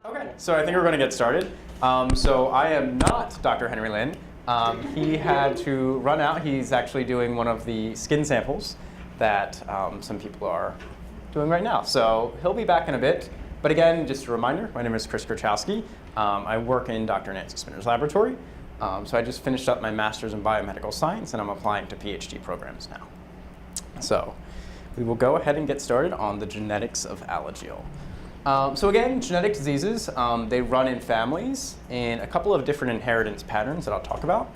Okay, so I think we're going to get started. So I am not Dr. Henry Lin. He had to run out. He's actually doing one of the skin samples that some people are doing right now. So he'll be back in a bit. But again, just a reminder, my name is Chris Kurchowski. I work in Dr. Nancy Spinner's laboratory. So I just finished up my master's in biomedical science, and I'm applying to PhD programs now. So we will go ahead and get started on the genetics of ALGS. So again, genetic diseases, they run in families in a couple of different inheritance patterns that I'll talk about.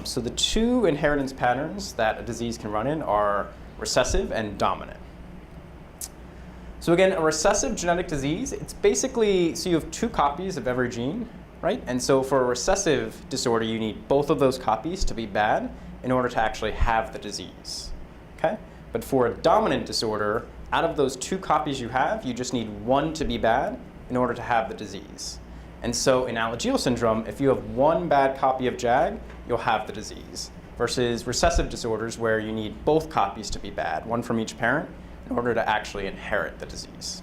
So the two inheritance patterns that a disease can run in are recessive and dominant. So again, a recessive genetic disease, it's basically, so you have two copies of every gene, right? And so for a recessive disorder, you need both of those copies to be bad in order to actually have the disease, okay? But for a dominant disorder, out of those two copies you have, you just need one to be bad in order to have the disease. And so in ALGS syndrome, if you have one bad copy of JAG, you'll have the disease, versus recessive disorders where you need both copies to be bad, one from each parent, in order to actually inherit the disease.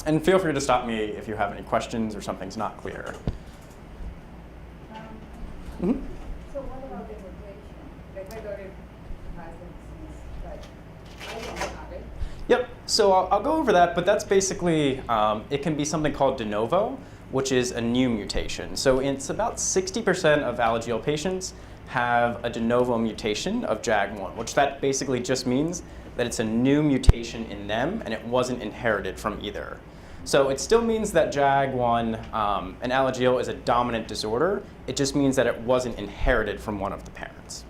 And feel free to stop me if you have any questions or something's not clear. So what about the mutation? Like my daughter has the disease, but I don't have it. Yep, so I'll go over that, but that's basically, it can be something called Denovo, which is a new mutation. So it's about 60% of ALGS patients have a Denovo mutation of JAG1, which that basically just means that it's a new mutation in them and it wasn't inherited from either. So it still means that JAG1 and ALGS is a dominant disorder. It just means that it wasn't inherited from one of the parents.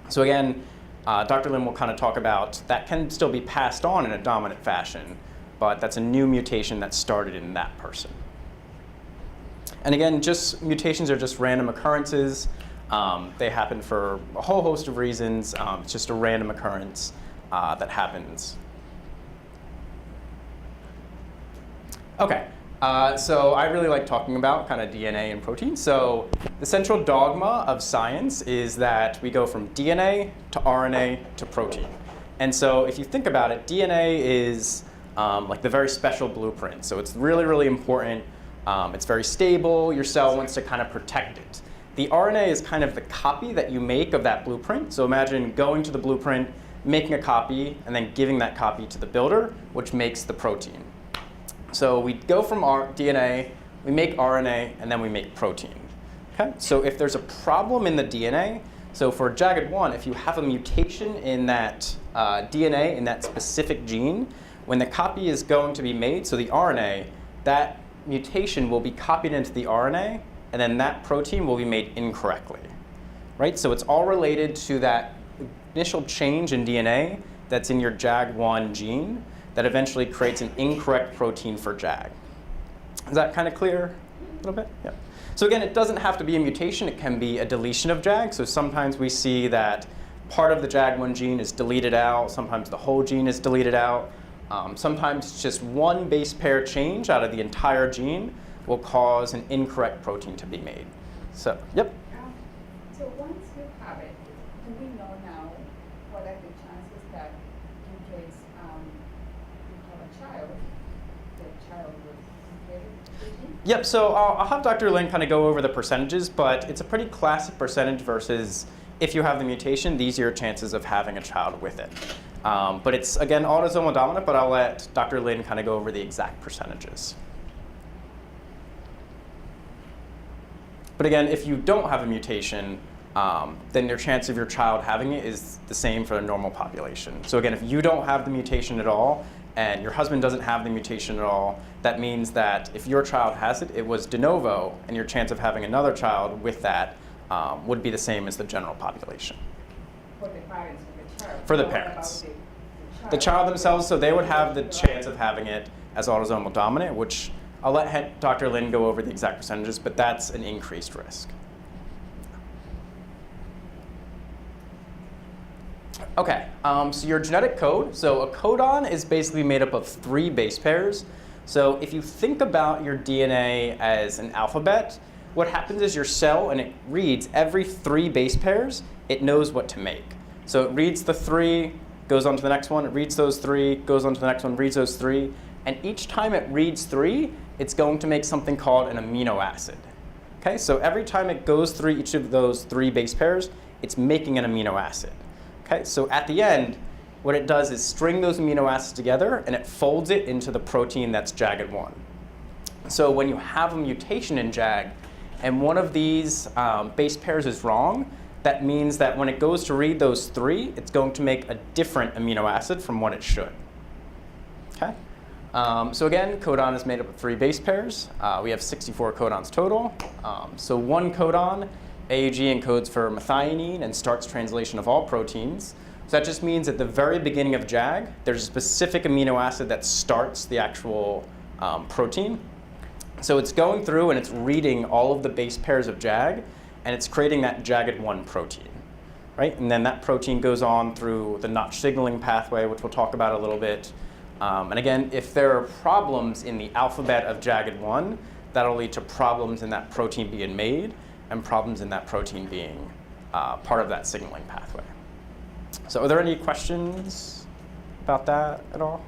So again, Dr. Lin will kind of talk about that can still be passed on in a dominant fashion, but that's a new mutation that started in that person. And again, just mutations are just random occurrences. They happen for a whole host of reasons. It's just a random occurrence that happens. Okay, so I really like talking about kind of DNA and protein. So the central dogma of science is that we go from DNA to RNA to protein. And so if you think about it, DNA is like the very special blueprint. So it's really, really important. It's very stable. Your cell wants to kind of protect it. The RNA is kind of the copy that you make of that blueprint. So imagine going to the blueprint, making a copy, and then giving that copy to the builder, which makes the protein. So we go from our DNA, we make RNA, and then we make protein. Okay? So if there's a problem in the DNA, so for JAG1, if you have a mutation in that DNA, in that specific gene, when the copy is going to be made, so the RNA, that mutation will be copied into the RNA, and then that protein will be made incorrectly. Right? So it's all related to that initial change in DNA that's in your JAG1 gene that eventually creates an incorrect protein for JAG. Is that kind of clear a little bit? Yeah. So again, it doesn't have to be a mutation. It can be a deletion of JAG. So sometimes we see that part of the JAG1 gene is deleted out. Sometimes the whole gene is deleted out. Sometimes it's just one base pair change out of the entire gene will cause an incorrect protein to be made. So, yep. So once you have it, do we know now what are the chances that in case you have a child, the child will inherit the gene? Yep, so I'll have Dr. Lin kind of go over the percentages, but it's a pretty classic percentage versus if you have the mutation, these are your chances of having a child with it. But it's, again, autosomal dominant, but I'll let Dr. Lin kind of go over the exact percentages. But again, if you don't have a mutation, then your chance of your child having it is the same for the normal population. So again, if you don't have the mutation at all, and your husband doesn't have the mutation at all, that means that if your child has it, it was de novo, and your chance of having another child with that would be the same as the general population. For the parents of the child? For the parents. The child themselves, so they would have the chance of having it as autosomal dominant, which I'll let Dr. Lin go over the exact percentages, but that's an increased risk. Okay, so your genetic code. So a codon is basically made up of 3 base pairs. So if you think about your DNA as an alphabet, what happens is your cell, and it reads every 3 base pairs, it knows what to make. So it reads the 3, goes on to the next one, it reads those 3, goes on to the next one, reads those 3, and each time it reads 3, it's going to make something called an amino acid. Okay, so every time it goes through each of those 3 base pairs, it's making an amino acid. Okay, so at the end, what it does is string those amino acids together, and it folds it into the protein that's jagged 1. So when you have a mutation in JAG, and one of these base pairs is wrong, that means that when it goes to read those 3, it's going to make a different amino acid from what it should. Okay? So again, codon is made up of 3 base pairs. We have 64 codons total. So one codon, AUG, encodes for methionine and starts translation of all proteins. So that just means at the very beginning of JAG, there's a specific amino acid that starts the actual protein. So it's going through and it's reading all of the base pairs of JAG, and it's creating that jagged 1 protein, right? And then that protein goes on through the notch signaling pathway, which we'll talk about a little bit. And again, if there are problems in the alphabet of jagged 1, that'll lead to problems in that protein being made and problems in that protein being part of that signaling pathway. So are there any questions about that at all?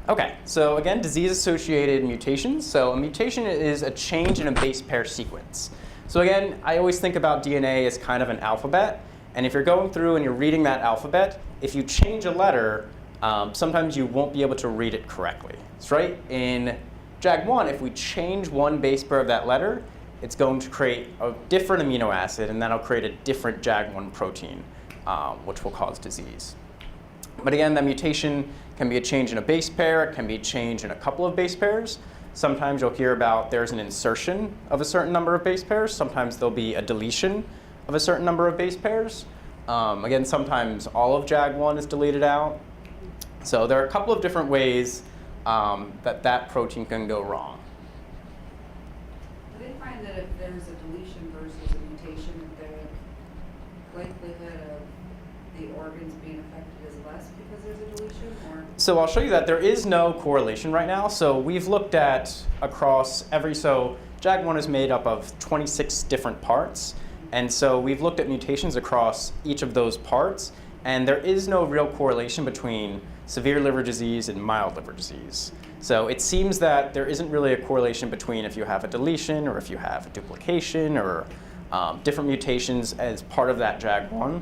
Okay, so again, disease-associated mutations. So a mutation is a change in a base pair sequence. So again, I always think about DNA as kind of an alphabet. And if you're going through and you're reading that alphabet, if you change a letter, sometimes you won't be able to read it correctly. That's right. In JAG1, if we change one base pair of that letter, it's going to create a different amino acid, and that'll create a different JAG1 protein, which will cause disease. But again, that mutation can be a change in a base pair. It can be a change in a couple of base pairs. Sometimes you'll hear about there's an insertion of a certain number of base pairs. Sometimes there'll be a deletion of a certain number of base pairs. Again, sometimes all of JAG1 is deleted out. So there are a couple of different ways that protein can go wrong. Do they find that if there's a deletion versus a mutation, that the likelihood of the organs being affected is less because there's a deletion? Or? So I'll show you that there is no correlation right now. So we've looked at across so JAG1 is made up of 26 different parts. And so we've looked at mutations across each of those parts, and there is no real correlation between severe liver disease and mild liver disease. So it seems that there isn't really a correlation between if you have a deletion or if you have a duplication or different mutations as part of that JAG1.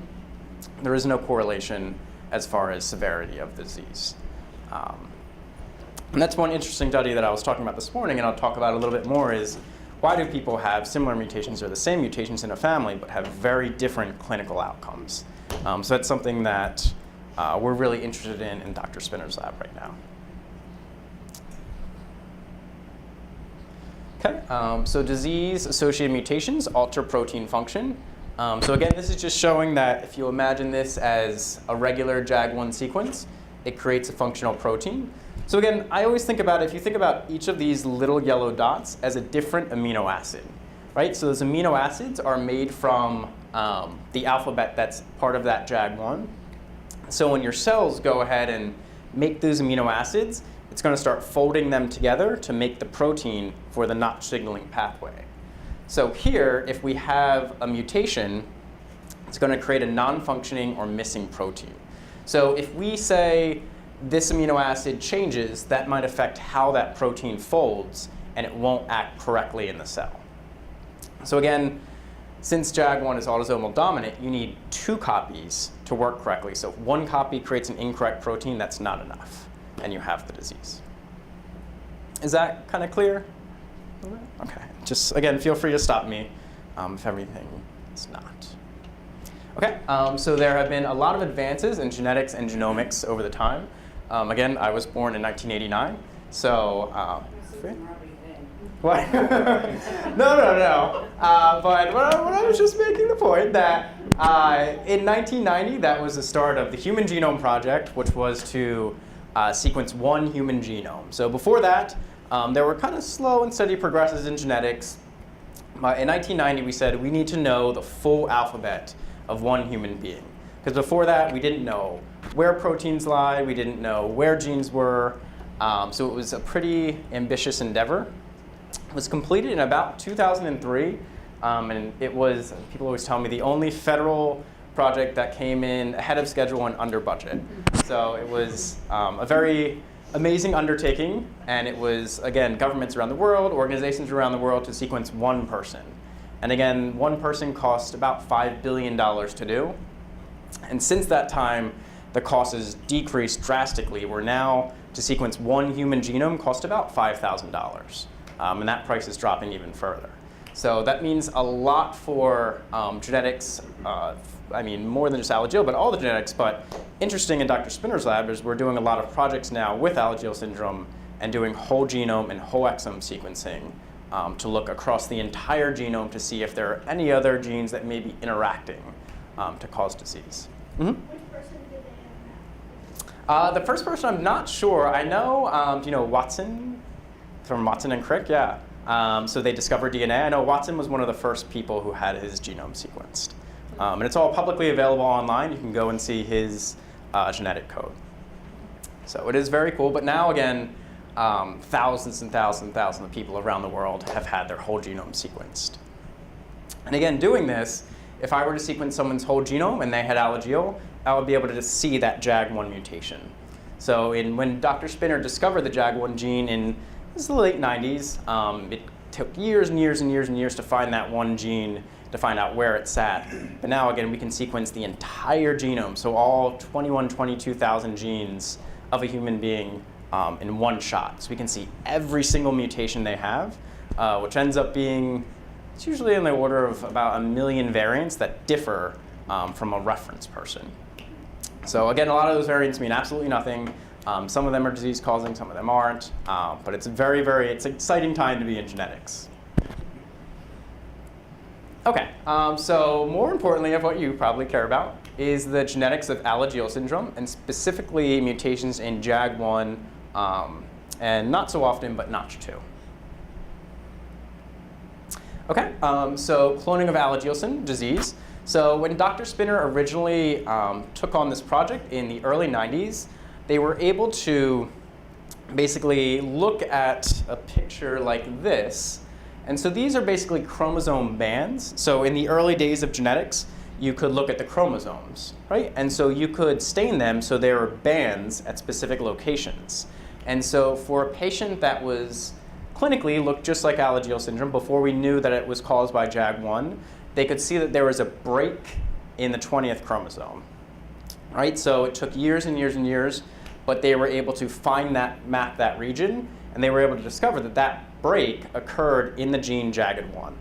There is no correlation as far as severity of the disease. And that's one interesting study that I was talking about this morning, and I'll talk about a little bit more, is why do people have similar mutations or the same mutations in a family but have very different clinical outcomes? So that's something that we're really interested in Dr. Spinner's lab right now. Okay, so disease-associated mutations alter protein function. So again, this is just showing that if you imagine this as a regular JAG1 sequence, it creates a functional protein. So again, I always think about, if you think about each of these little yellow dots as a different amino acid, right? So those amino acids are made from the alphabet that's part of that JAG1. So when your cells go ahead and make those amino acids, it's going to start folding them together to make the protein for the notch signaling pathway. So here, if we have a mutation, it's going to create a non-functioning or missing protein. So if we say this amino acid changes, that might affect how that protein folds, and it won't act correctly in the cell. So again, since JAG1 is autosomal dominant, you need 2 copies to work correctly. So if one copy creates an incorrect protein, that's not enough, and you have the disease. Is that kind of clear? Okay, just again, feel free to stop me if everything is not. Okay, so there have been a lot of advances in genetics and genomics over the time. Again, I was born in 1989, so. What? No. But I was just making the point that in 1990, that was the start of the Human Genome Project, which was to sequence 1 human genome. So before that, there were kind of slow and steady progresses in genetics. In 1990, we said we need to know the full alphabet of 1 human being. Because before that, we didn't know where proteins lie, we didn't know where genes were. So it was a pretty ambitious endeavor. It was completed in about 2003, and it was, people always tell me, the only federal project that came in ahead of schedule and under budget. So it was a very amazing undertaking, and it was, again, governments around the world, organizations around the world to sequence one person. And again, one person cost about $5 billion to do. And since that time, the cost has decreased drastically. We're now, to sequence one human genome, cost about $5,000. And that price is dropping even further. So that means a lot for genetics. I mean, more than just Alagille, but all the genetics. But interesting in Dr. Spinner's lab is we're doing a lot of projects now with Alagille syndrome and doing whole genome and whole exome sequencing to look across the entire genome to see if there are any other genes that may be interacting to cause disease. Mm-hmm. Which person did they have now? The first person, I'm not sure. I know, do you know Watson? From Watson and Crick, yeah. So they discovered DNA. I know Watson was one of the first people who had his genome sequenced. And it's all publicly available online. You can go and see his genetic code. So it is very cool. But now, again, thousands and thousands and thousands of people around the world have had their whole genome sequenced. And again, doing this, if I were to sequence someone's whole genome and they had Alagille, I would be able to just see that JAG1 mutation. So when Dr. Spinner discovered the JAG1 gene in the late 90s, it took years and years and years and years to find that one gene, to find out where it sat. But now, again, we can sequence the entire genome, so all 22,000 genes of a human being in one shot. So we can see every single mutation they have, which ends up being, it's usually in the order of about 1 million variants that differ from a reference person. So again, a lot of those variants mean absolutely nothing. Some of them are disease-causing, some of them aren't. But it's it's an exciting time to be in genetics. OK, so more importantly of what you probably care about is the genetics of Alagille syndrome, and specifically mutations in JAG1, and not so often, but Notch2. OK, so cloning of Alagille disease. So when Dr. Spinner originally took on this project in the early 90s, they were able to basically look at a picture like this. And so these are basically chromosome bands. So in the early days of genetics, you could look at the chromosomes, right? And so you could stain them so they were bands at specific locations. And so for a patient that was clinically looked just like Alagille syndrome, before we knew that it was caused by JAG1, they could see that there was a break in the 20th chromosome, right? So it took years and years and years, but they were able to find that, map that region, and they were able to discover that that break occurred in the gene JAG1.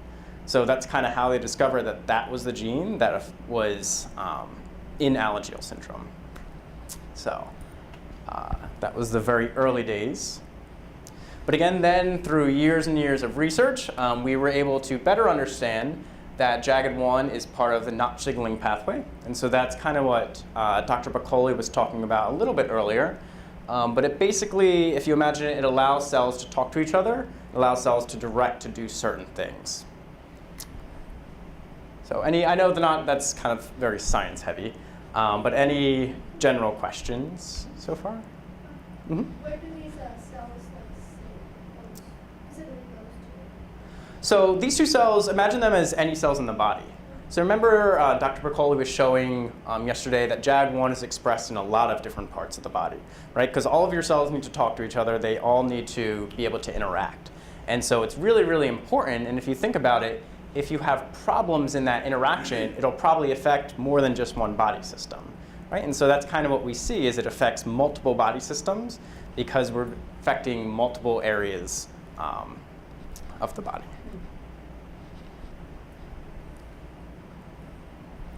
So that's kind of how they discovered that that was the gene that was in Alagille syndrome. So that was the very early days. But again, then through years and years of research, we were able to better understand that JAG1 is part of the Notch signaling pathway. And so that's kind of what Dr. Piccoli was talking about a little bit earlier. But it basically, if you imagine it, it allows cells to talk to each other, it allows cells to direct to do certain things. So I know that's kind of very science heavy, but any general questions so far? Mm-hmm. Where do these cells specifically those two? So these two cells, imagine them as any cells in the body. So remember Dr. Piccoli was showing yesterday that JAG1 is expressed in a lot of different parts of the body, right? Because all of your cells need to talk to each other. They all need to be able to interact. And so it's really, really important. And if you think about it, if you have problems in that interaction, it'll probably affect more than just one body system, right? And so that's kind of what we see is it affects multiple body systems because we're affecting multiple areas of the body.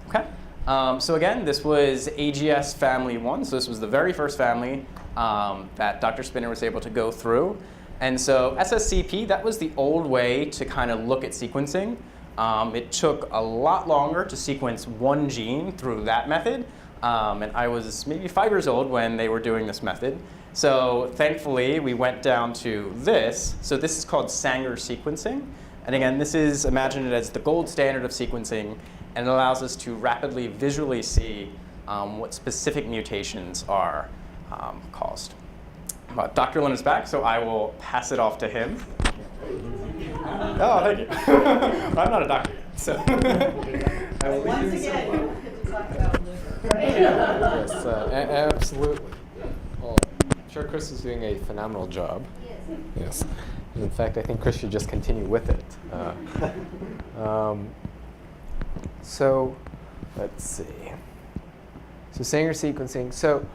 Okay. So again, this was AGS family 1. So this was the very first family that Dr. Spinner was able to go through. And so SSCP, that was the old way to kind of look at sequencing. It took a lot longer to sequence one gene through that method. And I was maybe 5 years old when they were doing this method. So thankfully, we went down to this. So this is called Sanger sequencing. And again, this is, imagine it as the gold standard of sequencing. And it allows us to rapidly visually see what specific mutations are caused. But Dr. Lin is back, so I will pass it off to him. Oh, thank you. I'm not a doctor yet, so. Once again, you get to talk about liver, right? Yes, absolutely. Well, I'm sure Chris is doing a phenomenal job. Yes. Yes. And in fact, I think Chris should just continue with it. So let's see. So Sanger sequencing. So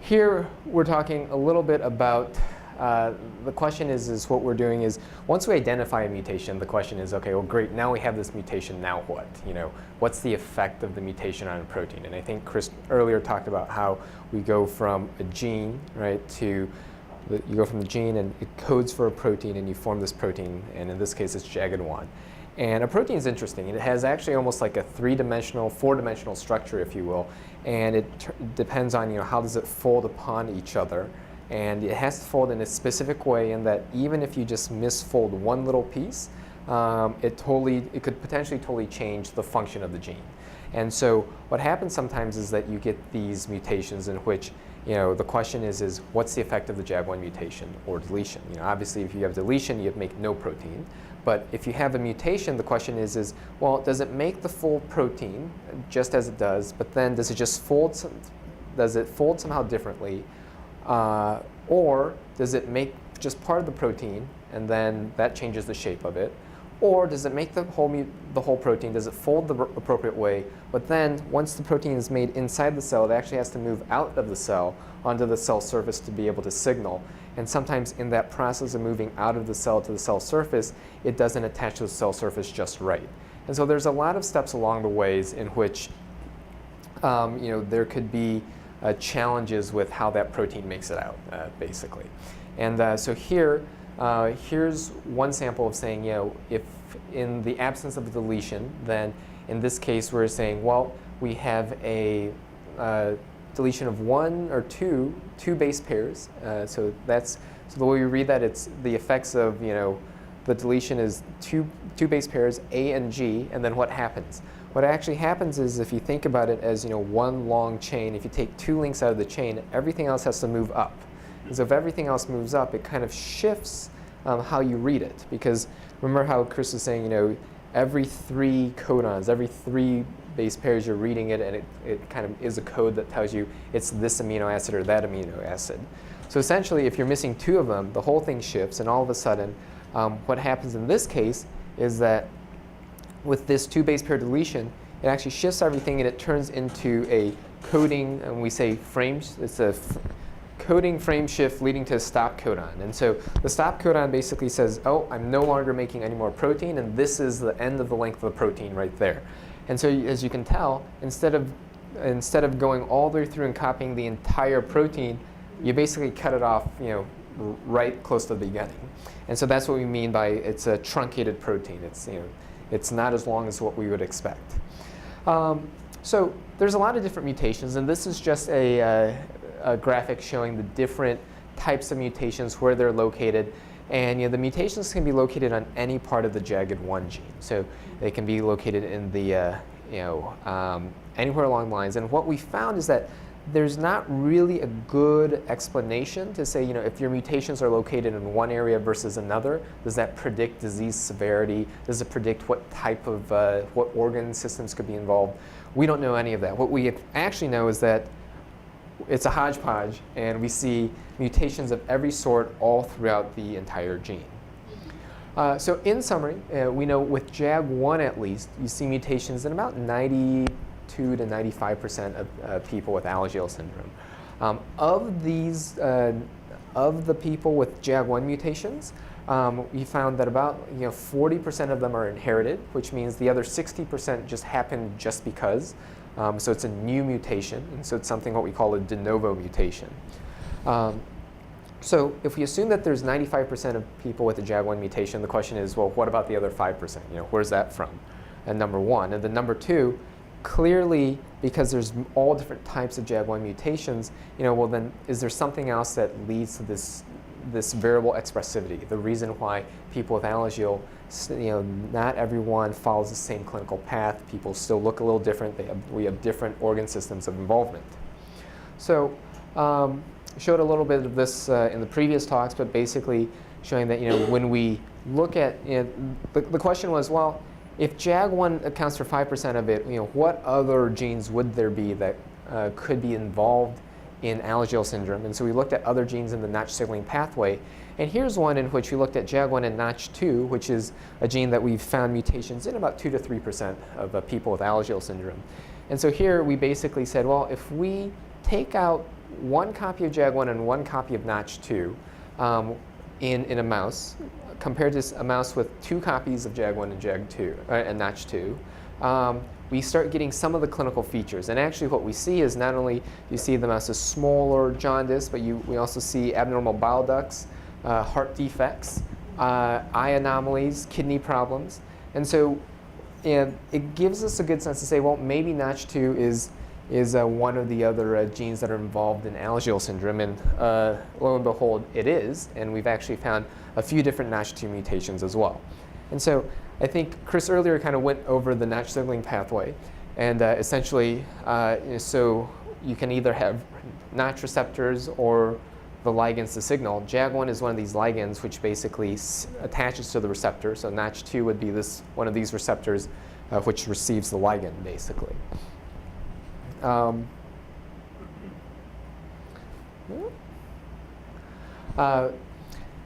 here we're talking a little bit about the question is what we're doing is once we identify a mutation, the question is, okay, well, great, now we have this mutation, now what? You know, what's the effect of the mutation on a protein? And I think Chris earlier talked about how we go from a gene, right, to you go from the gene and it codes for a protein and you form this protein, and in this case it's jagged one. And a protein is interesting. It has actually almost like a three-dimensional, four-dimensional structure, if you will, and it depends on, you know, how does it fold upon each other. And it has to fold in a specific way in that even if you just misfold one little piece, it could potentially totally change the function of the gene. And so what happens sometimes is that you get these mutations in which, you know, the question is what's the effect of the JAG1 mutation or deletion? You know, obviously if you have deletion, you make no protein. But if you have a mutation, the question is well, does it make the full protein just as it does, but then does it just fold, does it fold somehow differently? Or does it make just part of the protein and then that changes the shape of it? Or does it make the whole protein, does it fold the appropriate way, but then once the protein is made inside the cell, it actually has to move out of the cell onto the cell surface to be able to signal. And sometimes in that process of moving out of the cell to the cell surface, it doesn't attach to the cell surface just right. And so there's a lot of steps along the ways in which you know, there could be challenges with how that protein makes it out, basically. And so here's one sample of saying, you know, if in the absence of a deletion, then in this case we're saying, well, we have a deletion of one or two base pairs. So the way we read that, it's the effects of, you know, the deletion is two base pairs, A and G, and then what happens? What actually happens is if you think about it as, you know, one long chain, if you take two links out of the chain, everything else has to move up. And so if everything else moves up, it kind of shifts how you read it. Because remember how Chris was saying, you know, every three codons, every three base pairs, you're reading it, and it kind of is a code that tells you it's this amino acid or that amino acid. So essentially, if you're missing two of them, the whole thing shifts, and all of a sudden, what happens in this case is that with this two base pair deletion, it actually shifts everything and it turns into a coding, and we say frames, it's a coding frame shift leading to a stop codon. And so the stop codon basically says, oh, I'm no longer making any more protein, and this is the end of the length of the protein right there. And so as you can tell, instead of going all the way through and copying the entire protein, you basically cut it off, you know, right close to the beginning. And so that's what we mean by it's a truncated protein. It's, you know, it's not as long as what we would expect. So there's a lot of different mutations, and this is just a graphic showing the different types of mutations, where they're located. And, you know, the mutations can be located on any part of the jagged1 gene. So they can be located in the, anywhere along the lines. And what we found is that there's not really a good explanation to say, you know, if your mutations are located in one area versus another, does that predict disease severity? Does it predict what type of, what organ systems could be involved? We don't know any of that. What we actually know is that it's a hodgepodge, and we see mutations of every sort all throughout the entire gene. So in summary, we know with JAG1 at least, you see mutations in about 92 to 95% of people with Alagille syndrome. Of the people with JAG1 mutations, we found that about 40% of them are inherited, which means the other 60% just happen just because. So it's a new mutation, and so it's something what we call a Denovo mutation. So if we assume that there's 95% of people with a JAG1 mutation, the question is, well, what about the other 5%? Where's that from? And number one. And then number two, clearly, because there's all different types of JAG1 mutations, well then, is there something else that leads to this variable expressivity? The reason why people with Alagille, not everyone follows the same clinical path. People still look a little different. We have different organ systems of involvement. So showed a little bit of this in the previous talks, but basically showing that when we look at, the question was, well, if JAG1 accounts for 5% of it, what other genes would there be that could be involved in Alagille syndrome? And so we looked at other genes in the Notch signaling pathway. And here's one in which we looked at JAG1 and Notch2, which is a gene that we've found mutations in about 2 to 3% of people with Alagille syndrome. And so here we basically said, well, if we take out one copy of JAG1 and one copy of Notch2 in a mouse, compared to a mouse with 2 copies of JAG1 and JAG2 and Notch2, we start getting some of the clinical features. And actually what we see is not only you see the mouse is smaller jaundice, but we also see abnormal bile ducts, heart defects, eye anomalies, kidney problems. And so it gives us a good sense to say, well, maybe Notch2 is one of the other genes that are involved in Alagille syndrome. And lo and behold, it is. And we've actually found a few different Notch2 mutations as well. And so I think Chris earlier kind of went over the Notch signaling pathway. And essentially, so you can either have Notch receptors or the ligands to signal. JAG1 is one of these ligands which basically attaches to the receptor. So Notch2 would be one of these receptors which receives the ligand, basically.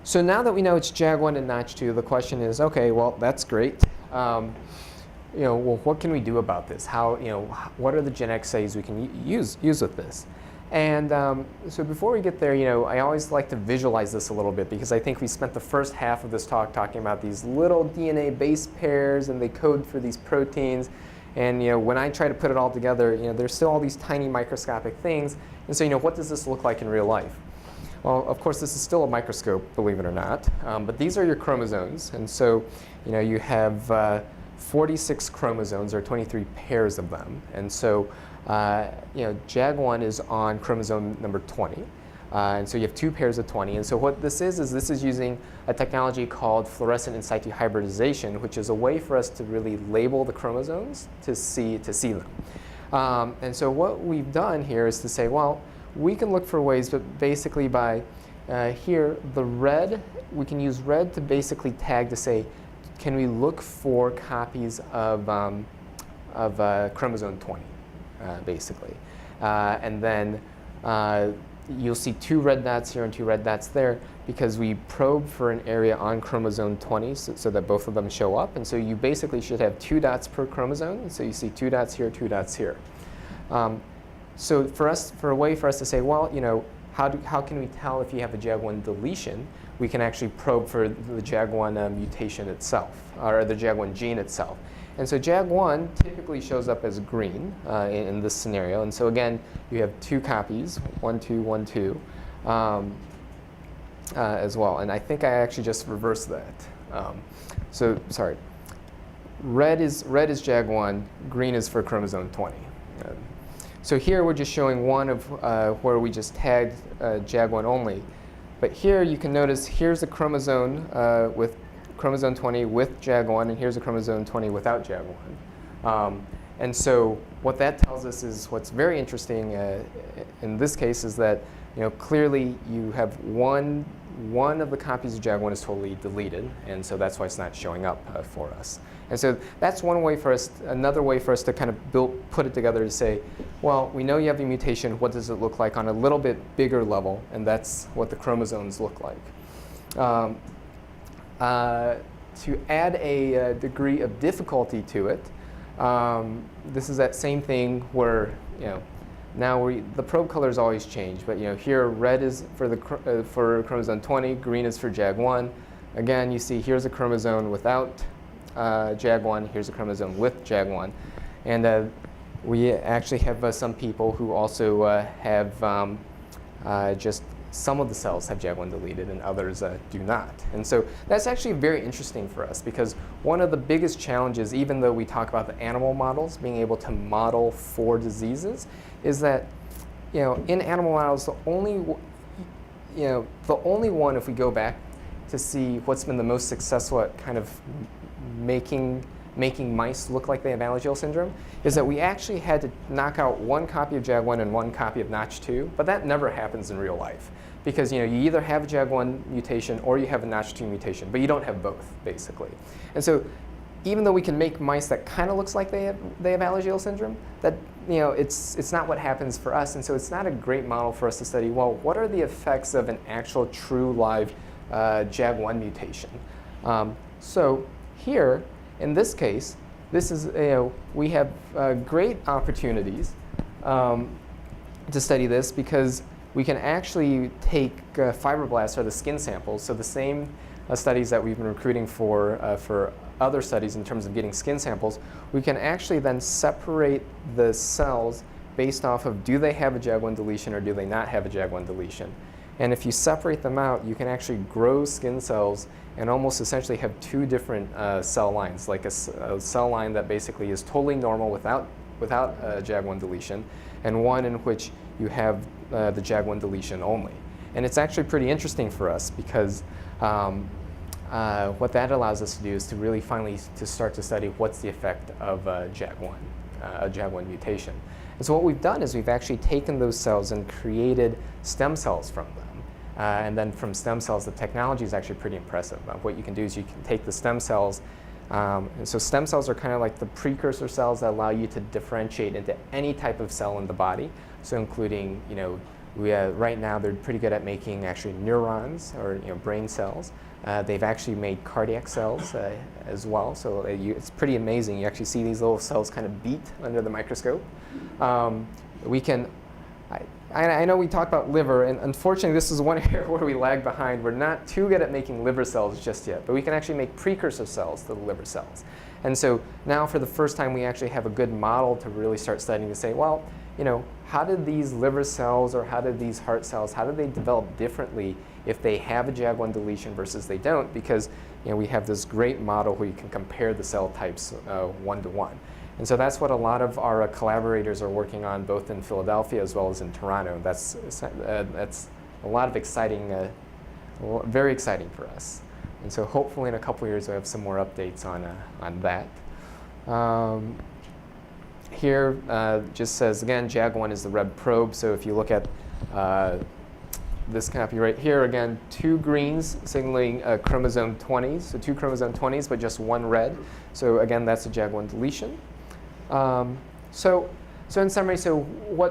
So now that we know it's JAG1 and Notch2, the question is, okay, well, that's great. Well, what can we do about this? What are the genetic studies we can use with this? And so before we get there, I always like to visualize this a little bit because I think we spent the first half of this talk talking about these little DNA base pairs and they code for these proteins. And when I try to put it all together, there's still all these tiny microscopic things. And so what does this look like in real life? Well, of course, this is still a microscope, believe it or not. But these are your chromosomes. And so you have 46 chromosomes, or 23 pairs of them. And so JAG1 is on chromosome number 20. And so you have 2 pairs of 20. And so what this is this is using a technology called fluorescent in situ hybridization, which is a way for us to really label the chromosomes to see them. And so what we've done here is to say, well, we can look for ways, but basically by here, the red, we can use red to basically tag to say, can we look for copies of chromosome 20, basically. And then you'll see 2 red dots here and 2 red dots there because we probe for an area on chromosome 20 so that both of them show up. And so you basically should have 2 dots per chromosome. And so you see 2 dots here, 2 dots here. So for a way for us to say, well, how can we tell if you have a JAG1 deletion? We can actually probe for the JAG1 mutation itself, or the JAG1 gene itself. And so JAG1 typically shows up as green in this scenario. And so again, you have 2 copies, 1, 2, 1, 2, as well. And I think I actually just reversed that. So sorry, red is JAG1, green is for chromosome 20. So here we're just showing one of where we just tagged JAG1 only. But here you can notice here's a chromosome with chromosome 20 with JAG1, and here's a chromosome 20 without JAG1. And so what that tells us is what's very interesting in this case is that clearly you have one of the copies of JAG1 is totally deleted, and so that's why it's not showing up for us. And so that's one way for us. Another way for us to kind of put it together to say, well, we know you have a mutation. What does it look like on a little bit bigger level? And that's what the chromosomes look like. To add a degree of difficulty to it, this is that same thing where now the probe colors always change. But here red is for chromosome 20, green is for JAG1. Again, you see here's a chromosome without JAG1, here's a chromosome with JAG1. And we actually have some people who also have just some of the cells have JAG1 deleted and others do not. And so that's actually very interesting for us because one of the biggest challenges, even though we talk about the animal models being able to model for diseases, is that in animal models the only one, if we go back to see what's been the most successful at kind of making mice look like they have Alagille syndrome, is that we actually had to knock out 1 copy of JAG1 and 1 copy of Notch2, but that never happens in real life. Because you either have a JAG1 mutation or you have a Notch2 mutation, but you don't have both, basically. And so even though we can make mice that kind of looks like they have Alagille syndrome, that it's not what happens for us, and so it's not a great model for us to study. Well, what are the effects of an actual true live JAG1 mutation? So here, in this case, this is we have great opportunities to study this because we can actually take fibroblasts or the skin samples, so the same studies that we've been recruiting for other studies in terms of getting skin samples, we can actually then separate the cells based off of do they have a JAG1 deletion or do they not have a JAG1 deletion. And if you separate them out, you can actually grow skin cells and almost essentially have two different cell lines, like a cell line that basically is totally normal without a JAG1 deletion, and one in which you have the JAG1 deletion only. And it's actually pretty interesting for us because what that allows us to do is to really finally to start to study what's the effect of JAG1, a JAG1 mutation. And so what we've done is we've actually taken those cells and created stem cells from them. And then from stem cells, the technology is actually pretty impressive. What you can do is you can take the stem cells, and so stem cells are kind of like the precursor cells that allow you to differentiate into any type of cell in the body. So including, right now they're pretty good at making actually neurons or brain cells. They've actually made cardiac cells as well, so it's pretty amazing. You actually see these little cells kind of beat under the microscope. I know we talked about liver, and unfortunately this is one area where we lag behind. We're not too good at making liver cells just yet, but we can actually make precursor cells to the liver cells. And so now for the first time we actually have a good model to really start studying to say, well, how did these liver cells or how did these heart cells, how do they develop differently if they have a JAG1 deletion versus they don't? Because we have this great model where you can compare the cell types one-to-one. And so that's what a lot of our collaborators are working on, both in Philadelphia as well as in Toronto. That's a lot of exciting, very exciting for us. And so hopefully in a couple years we'll have some more updates on that. Here just says, again, JAG1 is the red probe. So if you look at this copy right here, again, 2 greens signaling chromosome 20s, so 2 chromosome 20s, but just 1 red. So again, that's a JAG1 deletion. So in summary,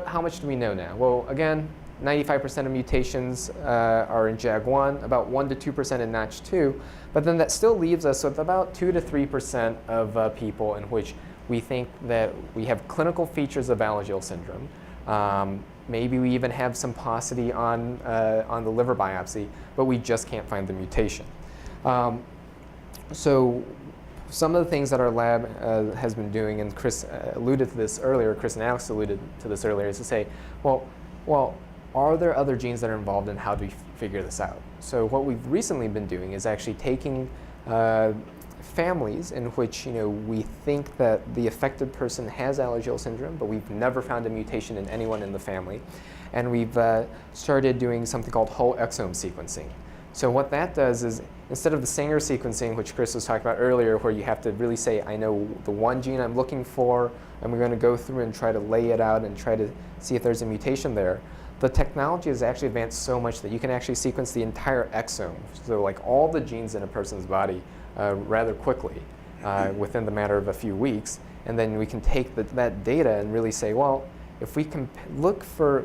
how much do we know now? Well, again, 95% of mutations are in JAG1, about 1 to 2% in Notch2, but then that still leaves us with about 2 to 3% of people in which we think that we have clinical features of Alagille syndrome. Maybe we even have some paucity on the liver biopsy, but we just can't find the mutation. So some of the things that our lab has been doing, and Chris alluded to this earlier, Chris and Alex alluded to this earlier, is to say, well, are there other genes that are involved and how do we figure this out? So what we've recently been doing is actually taking families in which we think that the affected person has Alagille syndrome, but we've never found a mutation in anyone in the family. And we've started doing something called whole exome sequencing. So what that does is, instead of the Sanger sequencing, which Chris was talking about earlier, where you have to really say, I know the one gene I'm looking for, and we're going to go through and try to lay it out and try to see if there's a mutation there, the technology has actually advanced so much that you can actually sequence the entire exome, so like all the genes in a person's body rather quickly, within the matter of a few weeks. And then we can take that data and really say, well, if we compare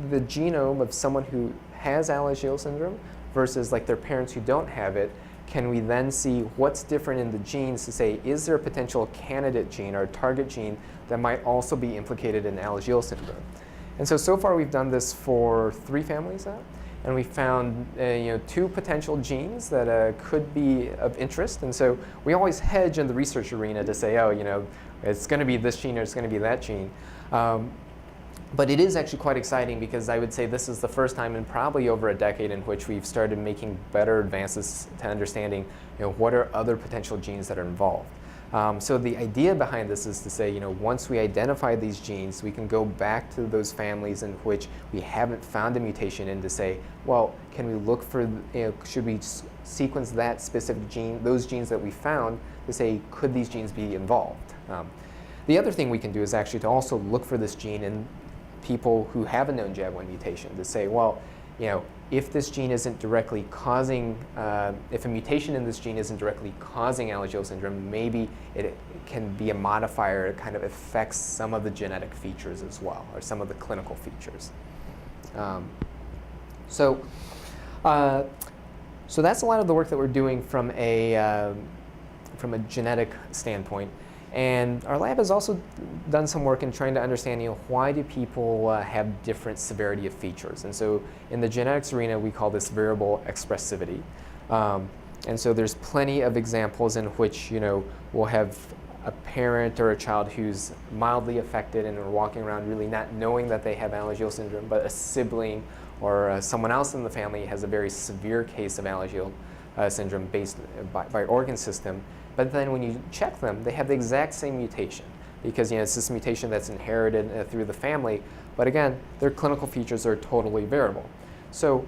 the genome of someone who has Alagille syndrome versus like their parents who don't have it, can we then see what's different in the genes to say, is there a potential candidate gene or target gene that might also be implicated in Alagille syndrome? And so far we've done this for 3 families now, and we found 2 potential genes that could be of interest. And so we always hedge in the research arena to say, it's going to be this gene or it's going to be that gene. But it is actually quite exciting because I would say this is the first time in probably over a decade in which we've started making better advances to understanding what are other potential genes that are involved. So the idea behind this is to say, once we identify these genes, we can go back to those families in which we haven't found a mutation in to say, well, can we look for, should we sequence that specific gene, those genes that we found to say, could these genes be involved? The other thing we can do is actually to also look for this gene in people who have a known JAG1 mutation to say, well, if this gene isn't directly causing, if a mutation in this gene isn't directly causing Alagille syndrome, maybe it can be a modifier that kind of affects some of the genetic features as well, or some of the clinical features. So that's a lot of the work that we're doing from a genetic standpoint. And our lab has also done some work in trying to understand, why do people have different severity of features? And so in the genetics arena, we call this variable expressivity. And so there's plenty of examples in which, we'll have a parent or a child who's mildly affected and are walking around really not knowing that they have Alagille syndrome, but a sibling or someone else in the family has a very severe case of Alagille syndrome based by organ system. But then when you check them, they have the exact same mutation because it's this mutation that's inherited through the family. But again, their clinical features are totally variable. So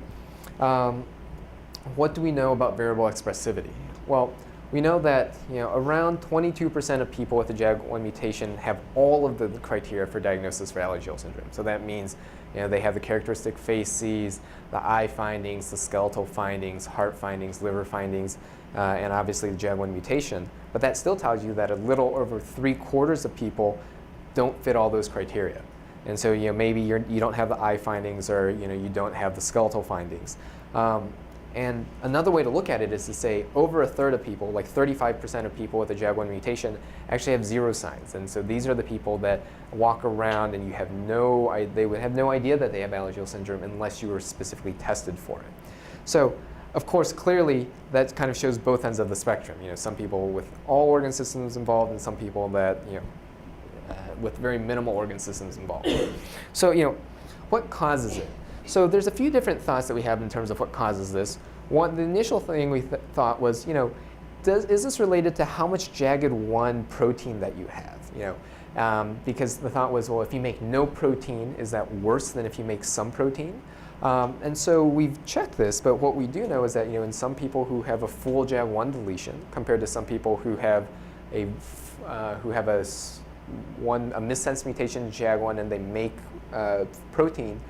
what do we know about variable expressivity? Well, we know that around 22% of people with the JAG1 mutation have all of the criteria for diagnosis for Alagille syndrome. So that means they have the characteristic facies, the eye findings, the skeletal findings, heart findings, liver findings, and obviously the JAG1 mutation. But that still tells you that a little over 3/4 of people don't fit all those criteria. And so maybe you don't have the eye findings, or you don't have the skeletal findings. And another way to look at it is to say over 1/3 of people, like 35% of people with a JAG1 mutation, actually have 0 signs. And so these are the people that walk around and they would have no idea that they have Alagille syndrome unless you were specifically tested for it. So of course, clearly that kind of shows both ends of the spectrum. Some people with all organ systems involved, and some people that with very minimal organ systems involved. So what causes it? So there's a few different thoughts that we have in terms of what causes this. The initial thing we thought was, is this related to how much JAG1 protein that you have? Because the thought was, well, if you make no protein, is that worse than if you make some protein? And so we've checked this, but what we do know is that in some people who have a full JAG1 deletion compared to some people who have a missense mutation in JAG1 and they make protein,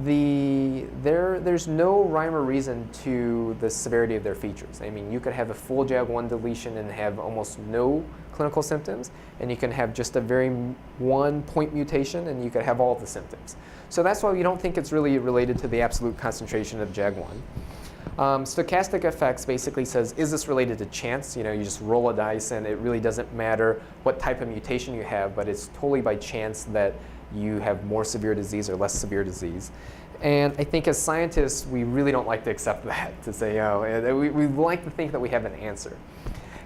there's no rhyme or reason to the severity of their features. I mean, you could have a full JAG1 deletion and have almost no clinical symptoms, and you can have just a very 1-point mutation and you could have all the symptoms. So that's why we don't think it's really related to the absolute concentration of JAG1. Stochastic effects basically says, is this related to chance? You just roll a dice and it really doesn't matter what type of mutation you have, but it's totally by chance that you have more severe disease or less severe disease. And I think as scientists, we really don't like to accept that, to say, we like to think that we have an answer.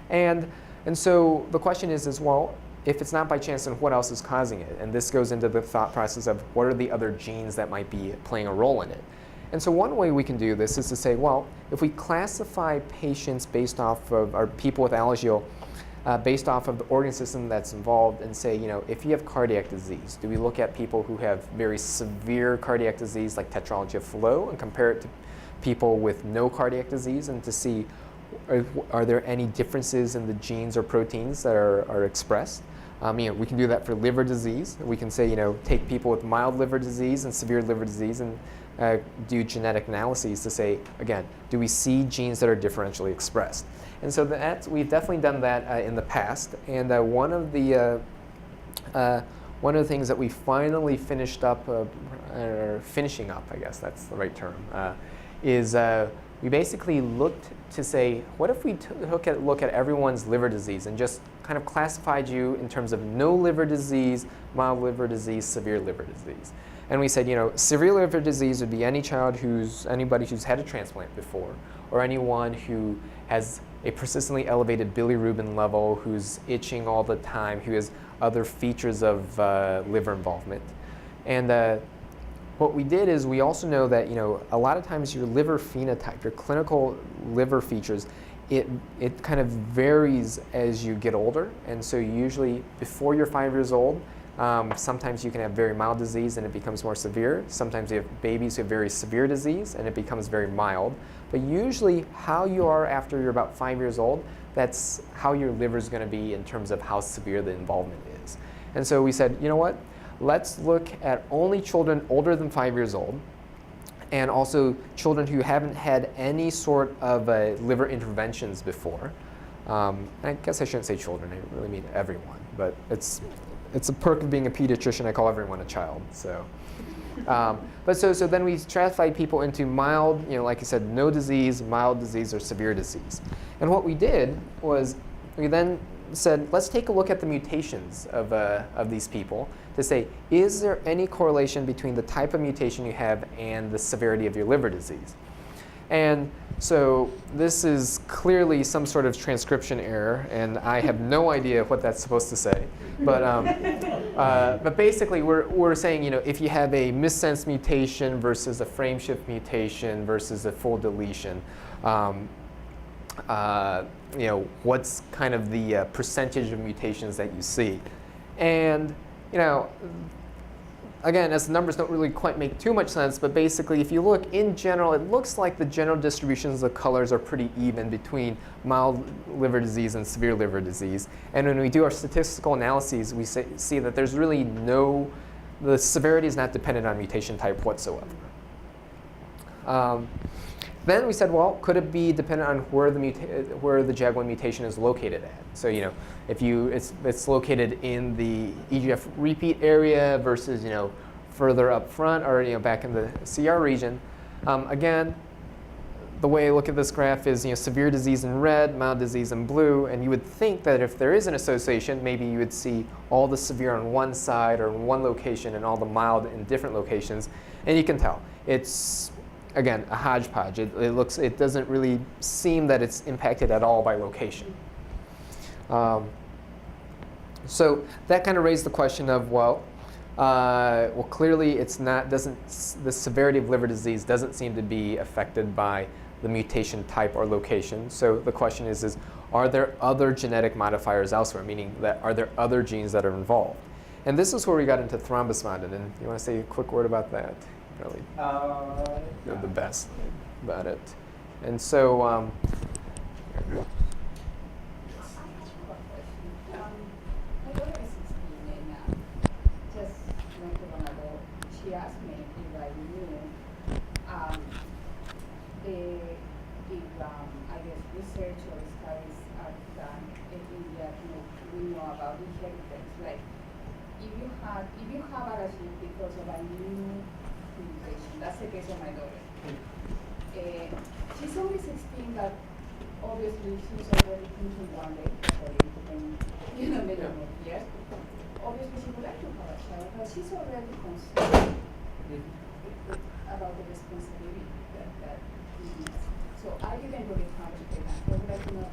And so the question is, well, if it's not by chance, then what else is causing it? And this goes into the thought process of what are the other genes that might be playing a role in it. And so one way we can do this is to say, well, if we classify patients based off of, or people with Alagille, based off of the organ system that's involved, and say, if you have cardiac disease, do we look at people who have very severe cardiac disease like tetralogy of Fallot and compare it to people with no cardiac disease, and to see are there any differences in the genes or proteins that are expressed? We can do that for liver disease. We can say, take people with mild liver disease and severe liver disease and do genetic analyses to say, again, do we see genes that are differentially expressed? And so we've definitely done that in the past. And one of the things that we finally finished up, or finishing up, I guess that's the right term, is we basically looked to say, what if we look at everyone's liver disease and just kind of classified you in terms of no liver disease, mild liver disease, severe liver disease. And we said, severe liver disease would be anybody who's had a transplant before, or anyone who has a persistently elevated bilirubin level, who's itching all the time, who has other features of liver involvement. And what we did is we also know that a lot of times your liver phenotype, your clinical liver features, it kind of varies as you get older. And so usually before you're 5 years old, sometimes you can have very mild disease and it becomes more severe. Sometimes you have babies who have very severe disease and it becomes very mild. But usually how you are after you're about 5 years old, that's how your liver is going to be in terms of how severe the involvement is. And so we said, you know what? Let's look at only children older than 5 years old and also children who haven't had any sort of liver interventions before. I guess I shouldn't say children, I really mean everyone, but it's a perk of being a pediatrician. I call everyone a child. So, so then we stratified people into mild, like I said, no disease, mild disease, or severe disease. And what we did was we then said, let's take a look at the mutations of these people to say, is there any correlation between the type of mutation you have and the severity of your liver disease? And so this is clearly some sort of transcription error, and I have no idea what that's supposed to say. But basically, we're saying, if you have a missense mutation versus a frameshift mutation versus a full deletion, what's kind of the percentage of mutations that you see? And again, as the numbers don't really quite make too much sense, but basically, if you look in general, it looks like the general distributions of colors are pretty even between mild liver disease and severe liver disease. And when we do our statistical analyses, we see that there's really the severity is not dependent on mutation type whatsoever. Then we said, well, could it be dependent on where the JAG1 mutation is located at? So if it's located in the EGF repeat area versus further up front or back in the CR region. Again, the way I look at this graph is severe disease in red, mild disease in blue, and you would think that if there is an association, maybe you would see all the severe on one side or in one location and all the mild in different locations, and you can tell it's, again, a hodgepodge. It doesn't really seem that it's impacted at all by location. So that kind of raised the question of, well, clearly it's not. The severity of liver disease doesn't seem to be affected by the mutation type or location. So the question is are there other genetic modifiers elsewhere? Meaning that are there other genes that are involved? And this is where we got into thrombosmodin. And you want to say a quick word about that? Really, the best about it. And so, I have a question. My daughter is 16 and just went to Denovo. She asked me if I knew I guess research or studies are done in India we know about inheritance. Like if you have allergy because of a new mutation. That's the case of my daughter. She's only 16, but obviously she's already thinking one day, maybe more years. Obviously she would like to have a child, but she's already concerned about the responsibility that he needs. So I didn't really how much they have. I would like to know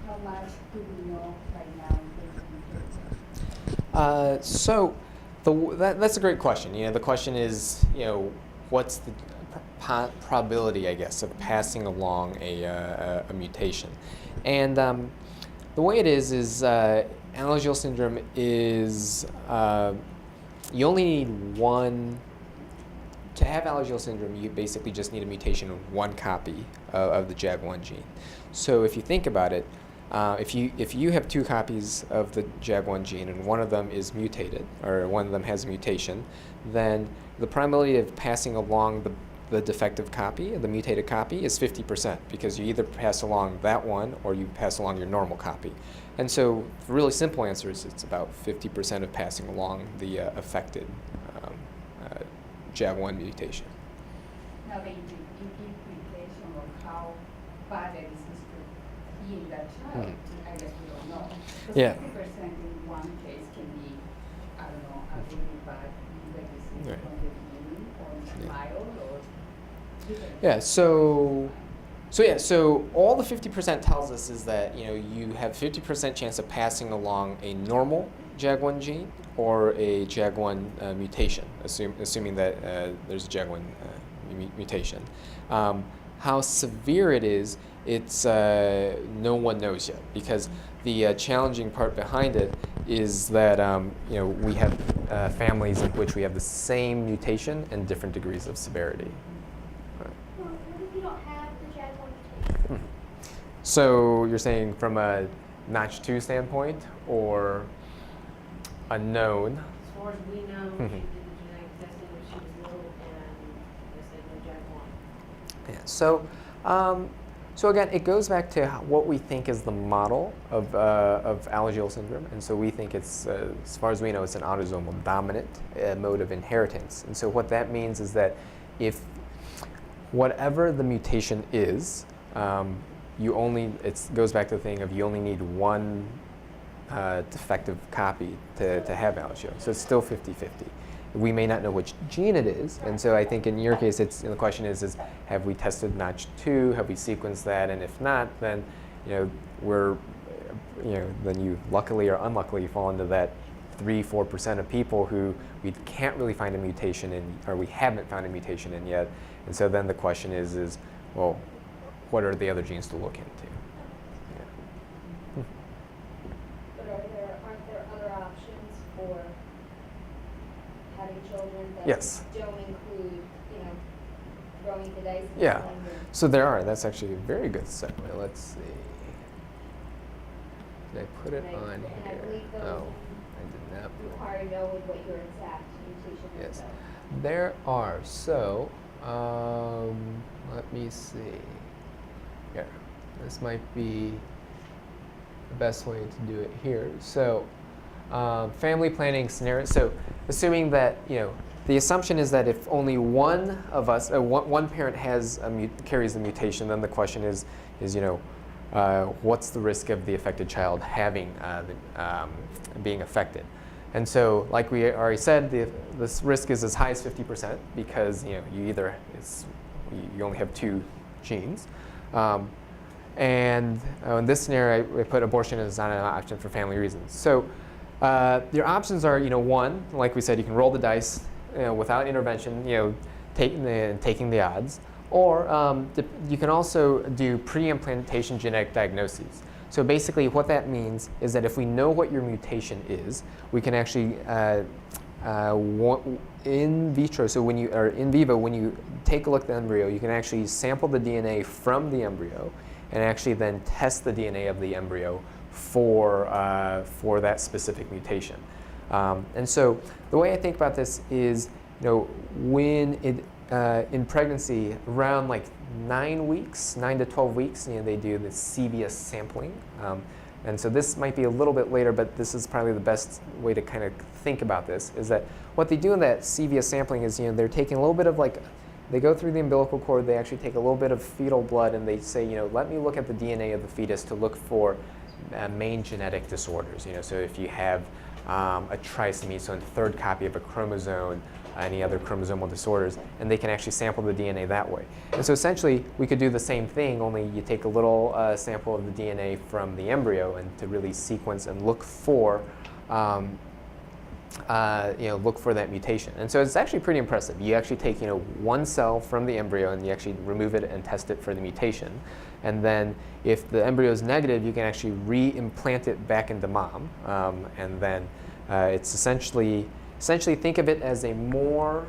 how much do we know right now in terms of inheritance? So that's a great question. The question is, what's the probability, I guess, of passing along a mutation? And the way it is Alagille syndrome is you only need one. To have Alagille syndrome, you basically just need a mutation of one copy of the JAG1 gene. So if you think about it, if you have two copies of the JAG1 gene and one of them is mutated, or one of them has a mutation, then the probability of passing along the defective copy, the mutated copy, is 50%, because you either pass along that one or you pass along your normal copy. And so the really simple answer is it's about 50% of passing along the affected JAG1 mutation. Now the implication of how bad the disease could be in that child, I guess we don't know. Because 50% in one case can be, I don't know, a really bad liver disease from the beginning, or mild, or different. So all the 50% tells us is that you have 50% chance of passing along a normal JAG1 gene or a JAG1 mutation, assuming that there's a JAG1 mutation. How severe it is, it's no one knows yet, because the challenging part behind it is that we have families in which we have the same mutation and different degrees of severity. Well, what if you don't have the JAG1 mutation? So you're saying from a Notch 2 standpoint, or unknown? As far as we know, she did the genetic testing when she was little, and they said no JAG1. Yeah. So again, it goes back to what we think is the model of Alagille syndrome, and so we think it's, as far as we know, it's an autosomal dominant mode of inheritance. And so what that means is that if whatever the mutation is, it goes back to the thing of you only need one defective copy to have Alagille. So it's still 50-50. We may not know which gene it is, and so I think in your case, the question is have we tested Notch2? Have we sequenced that? And if not, then then you luckily or unluckily fall into that 3-4% of people who we can't really find a mutation in, or we haven't found a mutation in yet. And so then the question is well, what are the other genes to look into? Yeah. But aren't there other options for having children that Yes. don't include, throwing the dice? And Yeah. telling them- So there are. That's actually a very good segue. Let's see. Did I put it And I- on and I here? believe those Oh, I did not. require knowing what your exact mutation is. Yes. So. There are. So, let me see. Here. This might be the best way to do it here. So, family planning scenario. So, assuming that, the assumption is that if only one of us, one parent carries the mutation, then the question is what's the risk of the affected child having being affected? And so, like we already said, this risk is as high as 50% because you only have two genes. And in this scenario, I put abortion as not an option for family reasons. So your options are, one, like we said, you can roll the dice without intervention, taking the odds. Or you can also do pre-implantation genetic diagnoses. So basically what that means is that if we know what your mutation is, we can actually, in vitro, or in vivo, when you take a look at the embryo, you can actually sample the DNA from the embryo and actually then test the DNA of the embryo for that specific mutation. And so the way I think about this is, when in pregnancy, around like 9 to 12 weeks, they do the CVS sampling. And so this might be a little bit later, but this is probably the best way to kind of think about this, is that what they do in that CVS sampling is, they're taking a little bit of they go through the umbilical cord, they actually take a little bit of fetal blood, and they say, let me look at the DNA of the fetus to look for main genetic disorders. So if you have a trisomy, so a third copy of a chromosome, any other chromosomal disorders, and they can actually sample the DNA that way. And so essentially, we could do the same thing, only you take a little sample of the DNA from the embryo and to really sequence and look for that mutation. And so it's actually pretty impressive. You actually take one cell from the embryo and you actually remove it and test it for the mutation. And then if the embryo is negative, you can actually re-implant it back into mom. And then it's essentially think of it as a more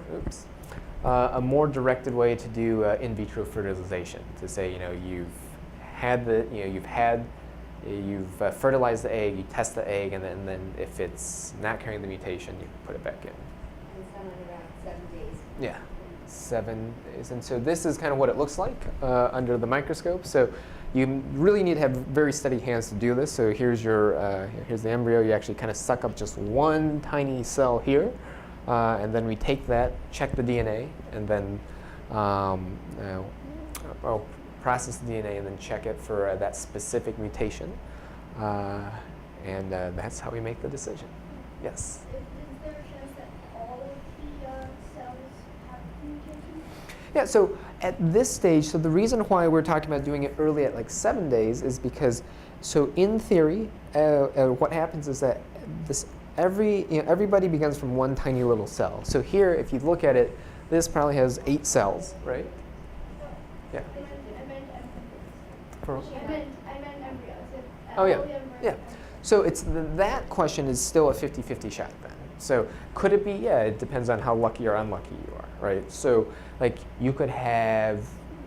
directed way to do in vitro fertilization. To say you've fertilized the egg, you test the egg, and then if it's not carrying the mutation, you put it back in. And it's done in around 7 days. Yeah, 7 days. And so this is kind of what it looks like under the microscope. So you really need to have very steady hands to do this. So here's the embryo. You actually kind of suck up just one tiny cell here, and then we take that, check the DNA, and then process the DNA and then check it for that specific mutation. And that's how we make the decision. Yes? Is there a chance that all of the cells have the mutation? Yeah, so at this stage, so the reason why we're talking about doing it early at like 7 days is because, so in theory, what happens is that everybody begins from one tiny little cell. So here, if you look at it, this probably has 8 cells, right? Yeah. I meant For- embryos. I meant embryos. Oh, yeah. All the embryos Yeah. have- So that question is still a 50-50 shot then. So could it be? Yeah, it depends on how lucky or unlucky you are, right? So like you could have,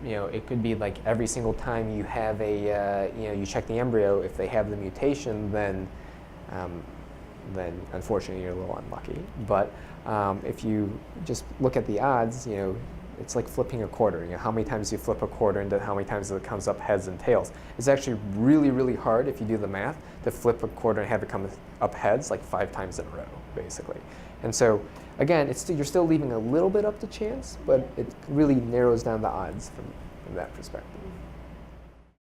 it could be like every single time you have you check the embryo, if they have the mutation, then unfortunately you're a little unlucky. But if you just look at the odds, it's like flipping a quarter. You know, how many times you flip a quarter and then how many times it comes up heads and tails. It's actually really, really hard if you do the math to flip a quarter and have it come up heads like 5 times in a row, basically. And so, again, you're still leaving a little bit up to chance, but it really narrows down the odds from that perspective.